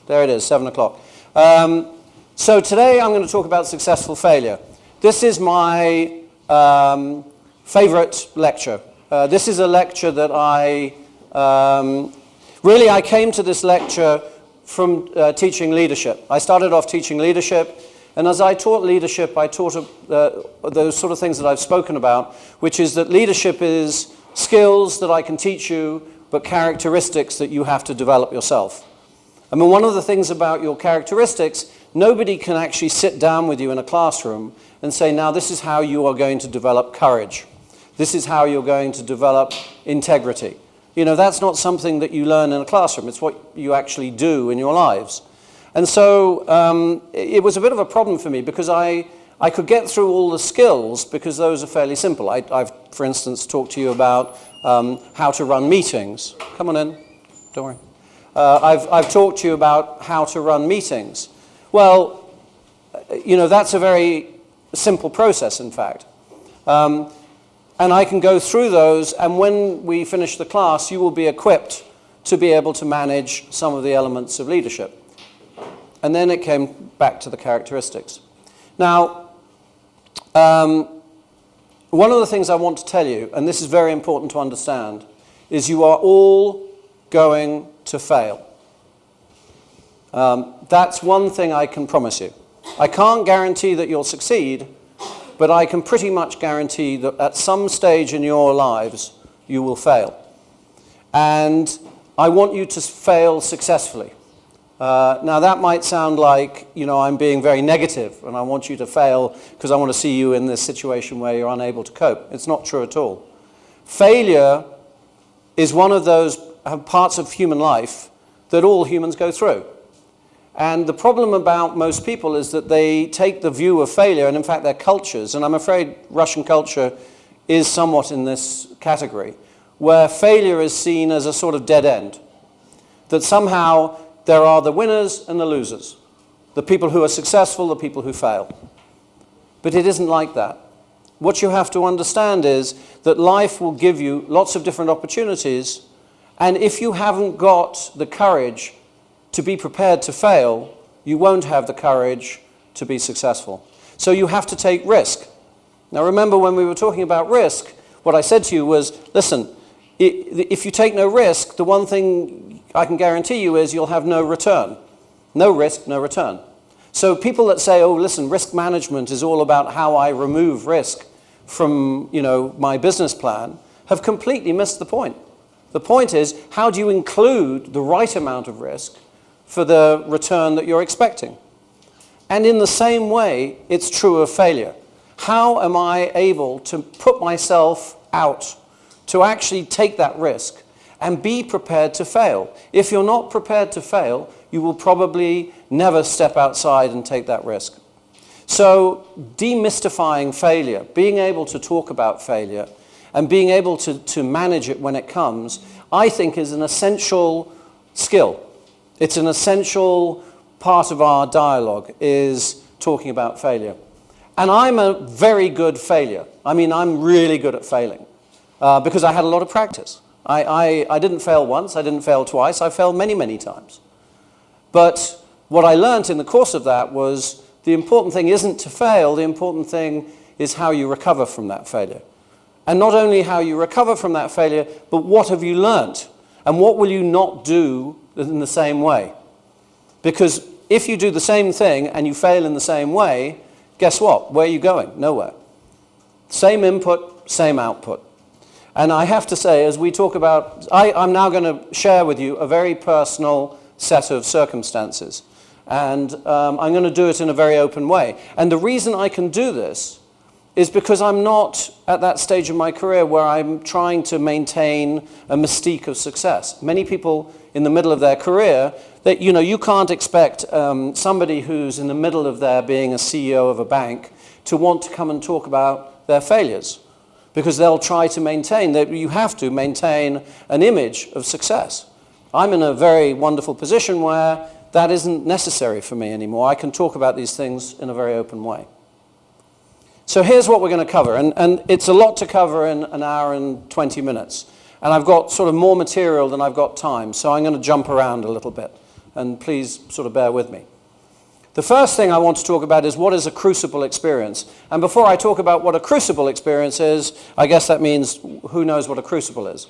There it is, 7 o'clock. So today I'm going to talk about successful failure. This is my favorite lecture. This is a lecture that I came to this lecture from teaching leadership. I started off teaching leadership, and as I taught leadership, I taught those sort of things that I've spoken about, which is that leadership is skills that I can teach you, but characteristics that you have to develop yourself. I mean, one of the things about your characteristics, nobody can actually sit down with you in a classroom and say, now this is how you are going to develop courage. This is how you're going to develop integrity. You know, that's not something that you learn in a classroom. It's what you actually do in your lives. And so it was a bit of a problem for me because I could get through all the skills because those are fairly simple. I've, for instance, talked to you about how to run meetings. Come on in, don't worry. I've talked to you about how to run meetings. Well, you know, that's a very simple process, in fact. And I can go through those, and when we finish the class, you will be equipped to be able to manage some of the elements of leadership. And then it came back to the characteristics. Now, one of the things I want to tell you, and this is very important to understand, is you are all going to fail. That's one thing I can promise you. I can't guarantee that you'll succeed, but I can pretty much guarantee that at some stage in your lives, you will fail. And I want you to fail successfully. Now that might sound like, you know, I'm being very negative and I want you to fail because I want to see you in this situation where you're unable to cope. It's not true at all. Failure is one of those parts of human life that all humans go through. And the problem about most people is that they take the view of failure, and in fact their cultures, and I'm afraid Russian culture is somewhat in this category, where failure is seen as a sort of dead end. That somehow there are the winners and the losers. The people who are successful, the people who fail. But it isn't like that. What you have to understand is that life will give you lots of different opportunities, and if you haven't got the courage to be prepared to fail, you won't have the courage to be successful. So you have to take risk. Now remember, when we were talking about risk, what I said to you was, listen, if you take no risk, the one thing I can guarantee you is you'll have no return. No risk, no return. So people that say, oh, listen, risk management is all about how I remove risk from, you know, my business plan, have completely missed the point. The point is, how do you include the right amount of risk for the return that you're expecting? And in the same way, it's true of failure. How am I able to put myself out to actually take that risk and be prepared to fail? If you're not prepared to fail, you will probably never step outside and take that risk. So demystifying failure, being able to talk about failure and being able to manage it when it comes, I think is an essential skill. It's an essential part of our dialogue, is talking about failure. And I'm a very good failure. I mean, I'm really good at failing because I had a lot of practice. I didn't fail once, I didn't fail twice, I failed many, many times. But what I learned in the course of that was the important thing isn't to fail, the important thing is how you recover from that failure. And not only how you recover from that failure, but what have you learnt? And what will you not do in the same way? Because if you do the same thing and you fail in the same way, guess what? Where are you going? Nowhere. Same input, same output. And I have to say, as we talk about, I'm now going to share with you a very personal set of circumstances. And I'm going to do it in a very open way. And the reason I can do this is because I'm not at that stage of my career where I'm trying to maintain a mystique of success. Many people in the middle of their career, that, you know, you can't expect somebody who's in the middle of their being a CEO of a bank to want to come and talk about their failures, because they'll try to maintain, that you have to maintain an image of success. I'm in a very wonderful position where that isn't necessary for me anymore. I can talk about these things in a very open way. So here's what we're going to cover, and it's a lot to cover in an hour and 20 minutes. And I've got sort of more material than I've got time, so I'm going to jump around a little bit. and please sort of bear with me. The first thing I want to talk about is what is a crucible experience. And before I talk about what a crucible experience is, I guess that means who knows what a crucible is?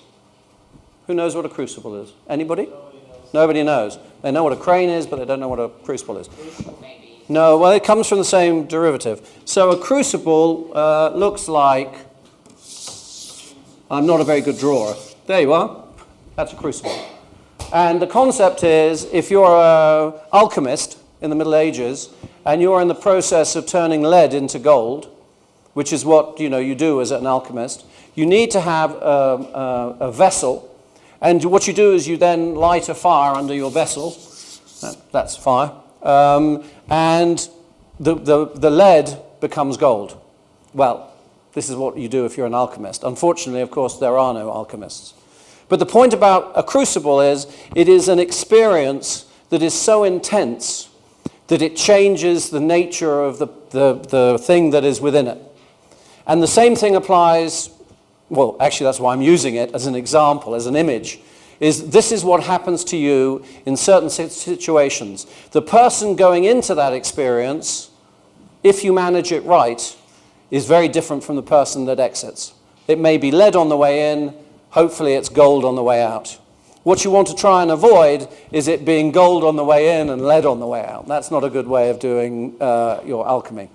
Who knows what a crucible is? Anybody? Nobody knows. They know what a crane is, but they don't know what a crucible is. No, well, it comes from the same derivative. So a crucible looks like... I'm not a very good drawer. There you are. That's a crucible. And the concept is, if you're an alchemist in the Middle Ages, and you're in the process of turning lead into gold, which is what you do as an alchemist, you need to have a vessel, and what you do is you then light a fire under your vessel. That's fire. And the lead becomes gold. Well, this is what you do if you're an alchemist. Unfortunately, of course, there are no alchemists. But the point about a crucible is it is an experience that is so intense that it changes the nature of the thing that is within it. And the same thing applies, well, actually that's why I'm using it as an example, as an image, is this is what happens to you in certain situations. The person going into that experience, if you manage it right, is very different from the person that exits. It may be lead on the way in, hopefully it's gold on the way out. What you want to try and avoid is it being gold on the way in and lead on the way out. That's not a good way of doing your alchemy.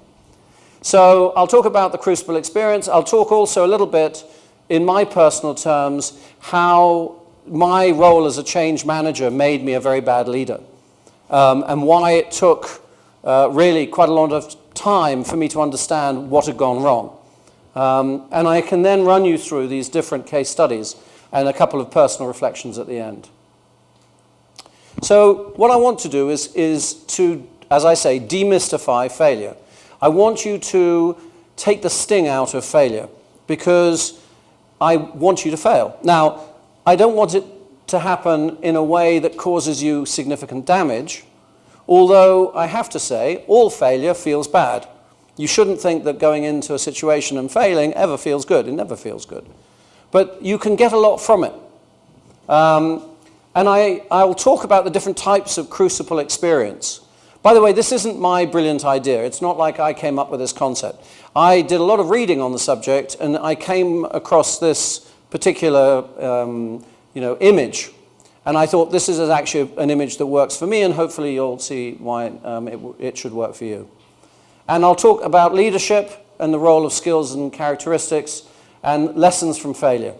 So I'll talk about the crucible experience. I'll talk also a little bit, in my personal terms, how my role as a change manager made me a very bad leader, and why it took really quite a lot of time for me to understand what had gone wrong. And I can then run you through these different case studies and a couple of personal reflections at the end. So what I want to do is to, as I say, demystify failure. I want you to take the sting out of failure, because I want you to fail. Now, I don't want it to happen in a way that causes you significant damage, although I have to say, all failure feels bad. You shouldn't think that going into a situation and failing ever feels good. It never feels good. But you can get a lot from it. And I'll talk about the different types of crucible experience. By the way, this isn't my brilliant idea. It's not like I came up with this concept. I did a lot of reading on the subject, and I came across this particular image. And I thought this is actually an image that works for me, and hopefully you'll see why it should work for you. And I'll talk about leadership and the role of skills and characteristics and lessons from failure.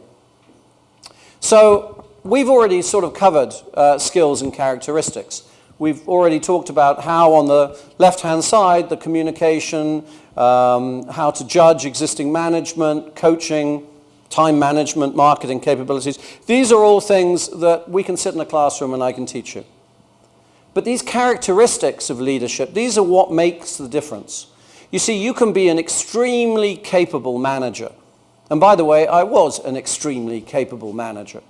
So we've already sort of covered skills and characteristics. We've already talked about how on the left-hand side, the communication, how to judge existing management, coaching, time management, marketing capabilities. These are all things that we can sit in a classroom and I can teach you. But these characteristics of leadership, these are what makes the difference. You see, you can be an extremely capable manager. And by the way, I was an extremely capable manager.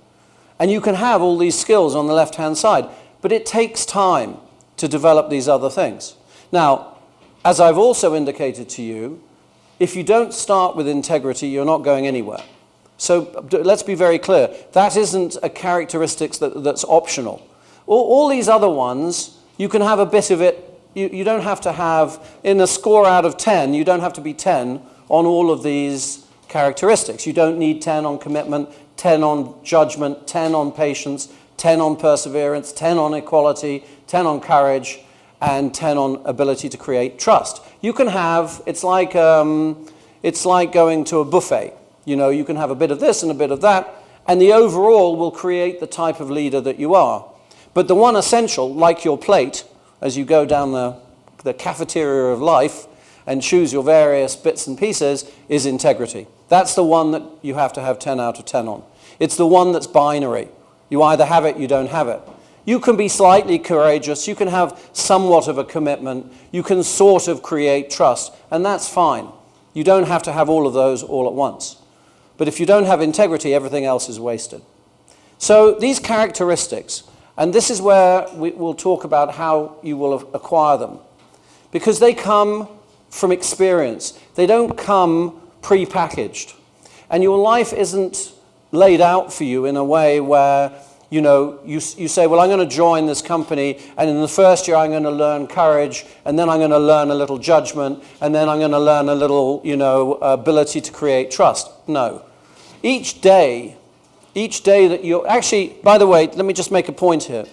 And you can have all these skills on the left-hand side, but it takes time to develop these other things. Now, as I've also indicated to you, if you don't start with integrity, you're not going anywhere. So let's be very clear. That isn't a characteristic that's optional. All these other ones, you can have a bit of it. You don't have to have, in a score out of 10, you don't have to be 10 on all of these characteristics. You don't need 10 on commitment, 10 on judgment, 10 on patience, 10 on perseverance, 10 on equality, 10 on courage, and 10 on ability to create trust. You can have, it's like going to a buffet. You can have a bit of this and a bit of that, and the overall will create the type of leader that you are. But the one essential, like your plate, as you go down the cafeteria of life and choose your various bits and pieces, is integrity. That's the one that you have to have 10 out of 10 on. It's the one that's binary. You either have it, you don't have it. You can be slightly courageous, you can have somewhat of a commitment, you can sort of create trust, and that's fine. You don't have to have all of those all at once. But if you don't have integrity, everything else is wasted. So these characteristics, and this is where we'll talk about how you will acquire them, because they come from experience. They don't come pre-packaged. And your life isn't laid out for you in a way where you say, well, I'm going to join this company, and in the first year I'm going to learn courage, and then I'm going to learn a little judgment, and then I'm going to learn a little, ability to create trust. No. Each day that you're... Actually, by the way, let me just make a point here.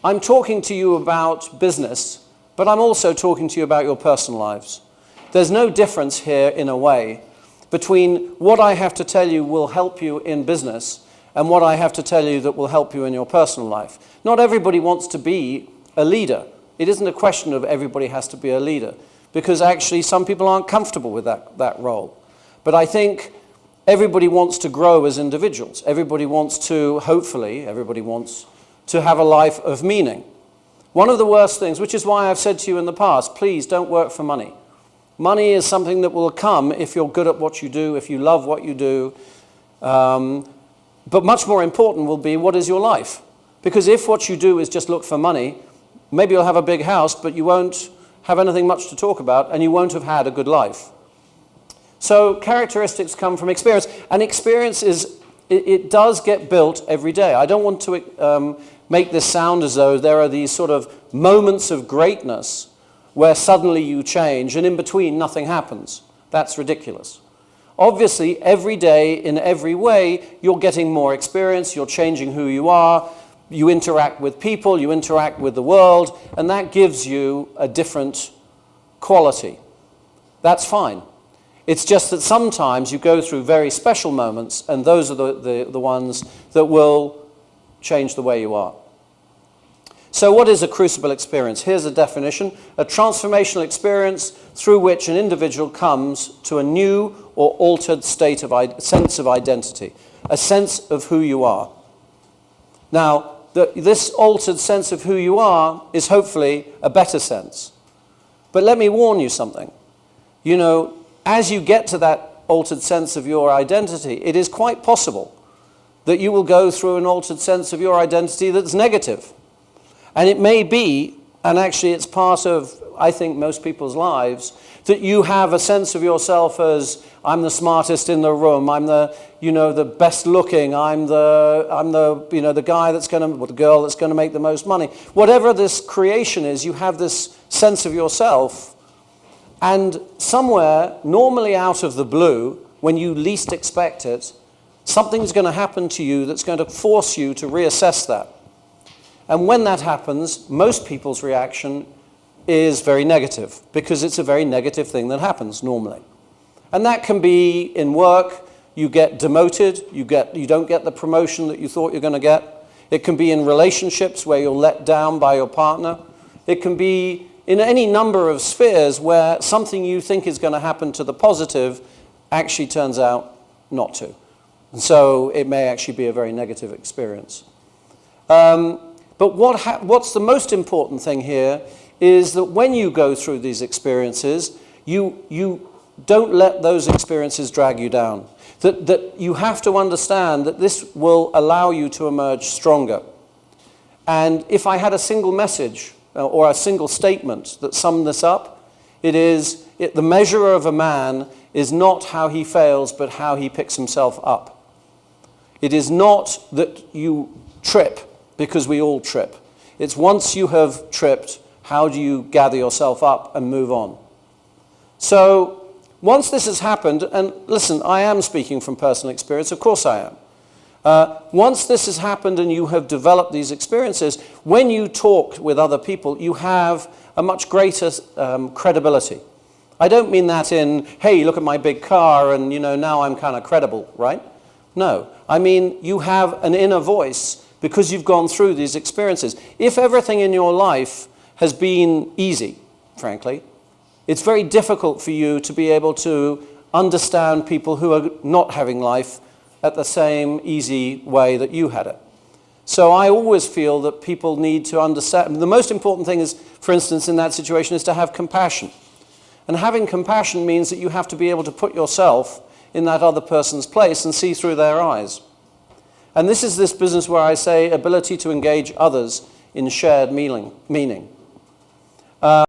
I'm talking to you about business, but I'm also talking to you about your personal lives. There's no difference here, in a way, between what I have to tell you will help you in business and what I have to tell you that will help you in your personal life. Not everybody wants to be a leader. It isn't a question of everybody has to be a leader, because actually some people aren't comfortable with that role. But I think everybody wants to grow as individuals. Everybody wants to, hopefully, everybody wants to have a life of meaning. One of the worst things, which is why I've said to you in the past, please don't work for money. Money is something that will come if you're good at what you do, if you love what you do. But much more important will be, what is your life? Because if what you do is just look for money, maybe you'll have a big house, but you won't have anything much to talk about, and you won't have had a good life. So characteristics come from experience, and experience it does get built every day. I don't want to make this sound as though there are these sort of moments of greatness where suddenly you change, and in between nothing happens. That's ridiculous. Obviously, every day, in every way, you're getting more experience, you're changing who you are, you interact with people, you interact with the world, and that gives you a different quality. That's fine. It's just that sometimes you go through very special moments, and those are the ones that will change the way you are. So what is a crucible experience? Here's a definition: a transformational experience through which an individual comes to a new or altered state of sense of identity, a sense of who you are. Now, this altered sense of who you are is hopefully a better sense. But let me warn you something. As you get to that altered sense of your identity, it is quite possible that you will go through an altered sense of your identity that's negative. And it may be, and actually it's part of, I think, most people's lives, that you have a sense of yourself as, I'm the smartest in the room, I'm the best looking, I'm the guy that's going to, or the girl that's going to make the most money. Whatever this creation is, you have this sense of yourself, and somewhere, normally out of the blue, when you least expect it, something's going to happen to you that's going to force you to reassess that. And when that happens, most people's reaction is very negative, because it's a very negative thing that happens normally. And that can be in work. You get demoted, you don't get the promotion that you thought you're going to get. It can be in relationships where you're let down by your partner. It can be in any number of spheres where something you think is going to happen to the positive actually turns out not to. And so it may actually be a very negative experience. But what's the most important thing here is that when you go through these experiences, you don't let those experiences drag you down. That you have to understand that this will allow you to emerge stronger. And if I had a single message or a single statement that summed this up, the measure of a man is not how he fails, but how he picks himself up. It is not that you trip, because we all trip. It's once you have tripped, how do you gather yourself up and move on? So once this has happened, and listen, I am speaking from personal experience, of course I am. Once this has happened and you have developed these experiences, when you talk with other people, you have a much greater credibility. I don't mean that in, hey, look at my big car and now I'm kind of credible, right? No, I mean you have an inner voice because you've gone through these experiences. If everything in your life has been easy, frankly, it's very difficult for you to be able to understand people who are not having life at the same easy way that you had it. So I always feel that people need to understand. The most important thing is, for instance, in that situation, is to have compassion. And having compassion means that you have to be able to put yourself in that other person's place and see through their eyes. And this is this business where I say ability to engage others in shared meaning.